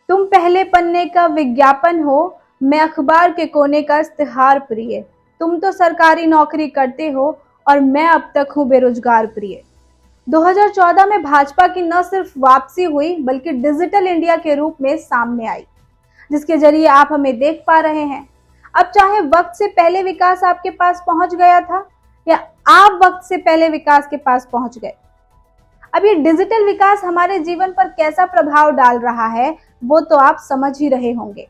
तुम पहले पन्ने का विज्ञापन हो, मैं अखबार के कोने का इश्तिहार प्रिय। तुम तो सरकारी नौकरी करते हो और मैं अब तक हूँ बेरोजगार प्रिय। 2014 में भाजपा की न सिर्फ वापसी हुई बल्कि डिजिटल इंडिया के रूप में सामने आई, जिसके जरिए आप हमें देख पा रहे हैं। अब चाहे वक्त से पहले विकास आपके पास पहुंच गया था या आप वक्त से पहले विकास के पास पहुंच गए, अब ये डिजिटल विकास हमारे जीवन पर कैसा प्रभाव डाल रहा है वो तो आप समझ ही रहे होंगे।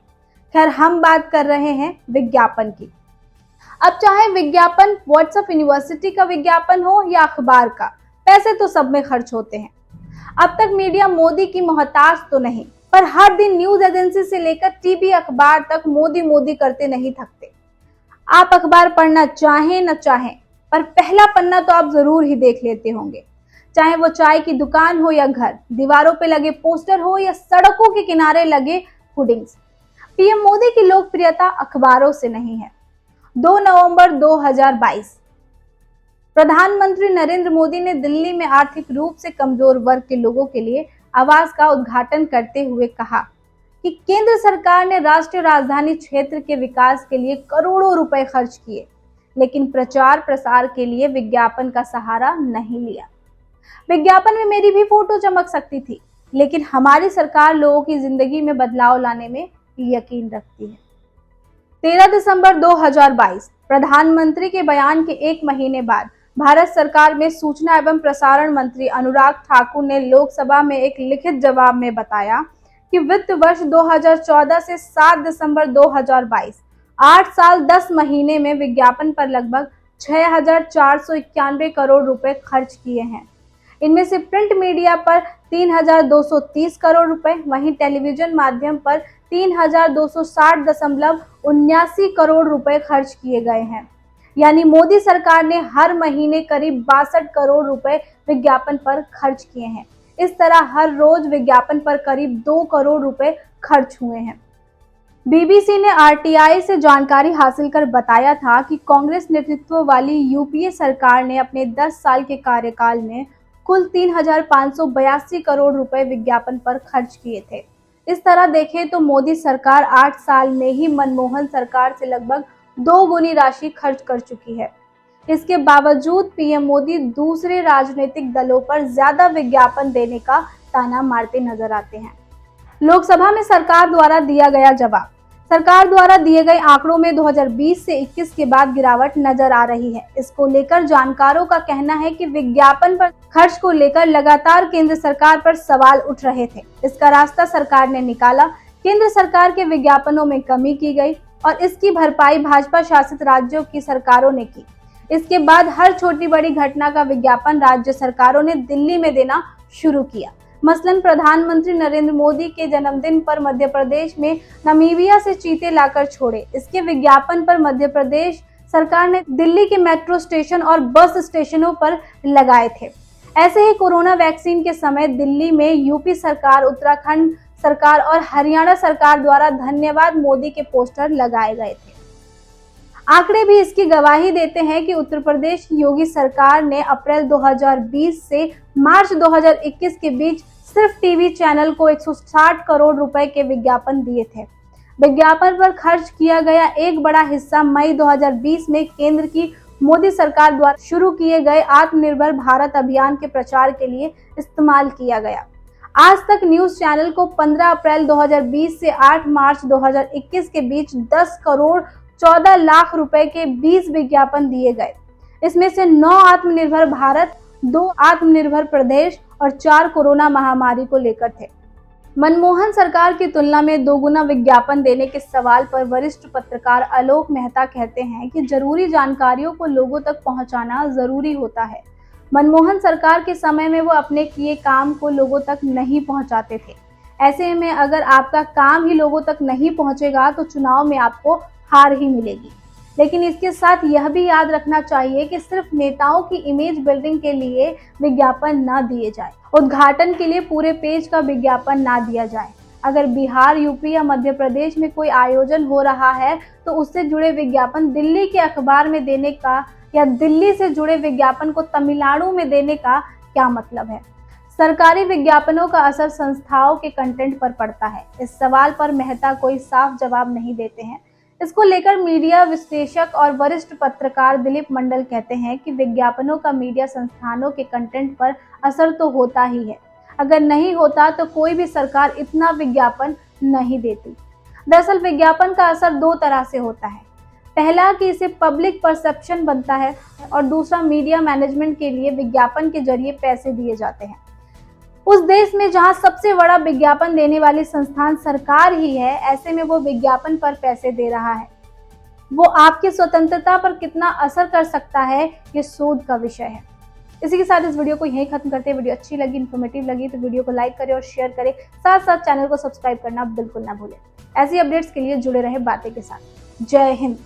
खैर, हम बात कर रहे हैं विज्ञापन की। अब चाहे विज्ञापन व्हाट्सएप यूनिवर्सिटी का विज्ञापन हो या अखबार का, पैसे तो सब में खर्च होते हैं। अब तक मीडिया मोदी की मोहताज तो नहीं, पर हर दिन न्यूज एजेंसी से लेकर टीवी अखबार तक मोदी मोदी करते नहीं थकते। आप अखबार पढ़ना चाहें न चाहें, पर पहला पन्ना तो आप जरूर ही देख लेते होंगे। चाहे वो चाय की दुकान हो या घर, दीवारों पे लगे पोस्टर हो या सड़कों के किनारे लगे होर्डिंग्स, पीएम मोदी की लोकप्रियता अखबारों से नहीं है। 2 नवंबर 2022 प्रधानमंत्री नरेंद्र मोदी ने दिल्ली में आर्थिक रूप से कमजोर वर्ग के लोगों के लिए आवास का उद्घाटन करते हुए कहा कि केंद्र सरकार ने राष्ट्रीय राजधानी क्षेत्र के विकास के लिए करोड़ों रुपए खर्च किए, लेकिन प्रचार प्रसार के लिए विज्ञापन का सहारा नहीं लिया। विज्ञापन में मेरी भी फोटो चमक सकती थी, लेकिन हमारी सरकार लोगों की जिंदगी में बदलाव लाने में यकीन रखती है। 13 दिसंबर 2022 प्रधानमंत्री के बयान के एक महीने बाद भारत सरकार में सूचना एवं प्रसारण मंत्री अनुराग ठाकुर ने लोकसभा में एक लिखित जवाब में बताया कि वित्त वर्ष 2014 से 7 दिसंबर 2022 8 साल 10 महीने में विज्ञापन पर लगभग 6,491 करोड़ रुपए खर्च किए हैं। इनमें से प्रिंट मीडिया पर 3,230 करोड़ रुपए, वहीं टेलीविजन माध्यम पर 3,260.79 करोड़ रुपए खर्च किए गए हैं। यानी मोदी सरकार ने हर महीने करीब 62 करोड़ रुपए विज्ञापन पर खर्च किए हैं। इस तरह हर रोज विज्ञापन पर करीब 2 करोड़ रुपए खर्च हुए हैं। बीबीसी ने आरटीआई से जानकारी हासिल कर बताया था कि कांग्रेस नेतृत्व वाली यूपीए सरकार ने अपने 10 साल के कार्यकाल में कुल 3,582 करोड़ रुपए विज्ञापन पर खर्च किए थे। इस तरह देखें तो मोदी सरकार 8 साल में ही मनमोहन सरकार से लगभग 2 गुनी राशि खर्च कर चुकी है। इसके बावजूद पीएम मोदी दूसरे राजनीतिक दलों पर ज्यादा विज्ञापन देने का ताना मारते नजर आते हैं। लोकसभा में सरकार द्वारा दिया गया जवाब। सरकार द्वारा दिए गए आंकड़ों में 2020 से 21 के बाद गिरावट नजर आ रही है। इसको लेकर जानकारों का कहना है कि विज्ञापन पर खर्च को लेकर लगातार केंद्र सरकार पर सवाल उठ रहे थे। इसका रास्ता सरकार ने निकाला। केंद्र सरकार के विज्ञापनों में कमी की गई और इसकी भरपाई भाजपा शासित राज्यों की सरकारों ने की। इसके बाद हर छोटी बड़ी घटना का विज्ञापन राज्य सरकारों ने दिल्ली में देना शुरू किया। मसलन प्रधानमंत्री नरेंद्र मोदी के जन्मदिन पर मध्य प्रदेश में नामीबिया से चीते लाकर छोड़े, इसके विज्ञापन पर मध्य प्रदेश सरकार ने दिल्ली के मेट्रो स्टेशन और बस स्टेशनों पर लगाए थे। ऐसे ही कोरोना वैक्सीन के समय दिल्ली में यूपी सरकार, उत्तराखंड सरकार और हरियाणा सरकार द्वारा धन्यवाद मोदी के पोस्टर लगाए गए थे। आंकड़े भी इसकी गवाही देते हैं कि उत्तर प्रदेश की योगी सरकार ने अप्रैल 2020 से मार्च 2021 के बीच सिर्फ टीवी चैनल को 160 करोड़ रुपए के विज्ञापन दिए थे। विज्ञापन पर खर्च किया गया एक बड़ा हिस्सा मई 2020 में केंद्र की मोदी सरकार द्वारा शुरू किए गए आत्मनिर्भर भारत अभियान के प्रचार के लिए इस्तेमाल किया गया। आज तक न्यूज चैनल को 15 अप्रैल 2020 से 8 मार्च 2021 के बीच 10 करोड़ 14 लाख रुपए के 20 विज्ञापन दिए गए। इसमें से 9 आत्मनिर्भर भारत, 2 आत्मनिर्भर प्रदेश और 4 कोरोना महामारी को लेकर थे। मनमोहन सरकार की तुलना में 2 गुना विज्ञापन देने के सवाल पर वरिष्ठ पत्रकार आलोक मेहता कहते हैं कि जरूरी जानकारियों को लोगों तक पहुंचाना जरूरी होता है। मनमोहन सरकार के समय में वो अपने किए काम को लोगों तक नहीं पहुंचाते थे। ऐसे में अगर आपका काम ही लोगों तक नहीं पहुंचेगा तो चुनाव में आपको हार ही मिलेगी। लेकिन इसके साथ यह भी याद रखना चाहिए कि सिर्फ नेताओं की इमेज बिल्डिंग के लिए विज्ञापन ना दिए जाए, उद्घाटन के लिए पूरे पेज का विज्ञापन ना दिया जाए। अगर बिहार, यूपी या मध्य प्रदेश में कोई आयोजन हो रहा है तो उससे जुड़े विज्ञापन दिल्ली के अखबार में देने का या दिल्ली से जुड़े विज्ञापन को तमिलनाडु में देने का क्या मतलब है। सरकारी विज्ञापनों का असर संस्थाओं के कंटेंट पर पड़ता है। इस सवाल पर मेहता कोई साफ जवाब नहीं देते हैं। इसको लेकर मीडिया विश्लेषक और वरिष्ठ पत्रकार दिलीप मंडल कहते हैं कि विज्ञापनों का मीडिया संस्थानों के कंटेंट पर असर तो होता ही है। अगर नहीं होता तो कोई भी सरकार इतना विज्ञापन नहीं देती। दरअसल विज्ञापन का असर दो तरह से होता है। पहला कि इसे पब्लिक परसेप्शन बनता है और दूसरा मीडिया मैनेजमेंट के लिए विज्ञापन के जरिए पैसे दिए जाते हैं। उस देश में जहां सबसे बड़ा विज्ञापन देने वाली संस्थान सरकार ही है, ऐसे में वो विज्ञापन पर पैसे दे रहा है। वो आपकी स्वतंत्रता पर कितना असर कर सकता है, ये शोध का विषय है। इसी के साथ इस वीडियो को यहीं खत्म करते हैं। वीडियो अच्छी लगी, इन्फॉर्मेटिव लगी तो वीडियो को लाइक करें और शेयर करें। साथ साथ चैनल को सब्सक्राइब करना बिल्कुल ना भूलें। ऐसी अपडेट्स के लिए जुड़े रहे बातें के साथ। जय हिंद।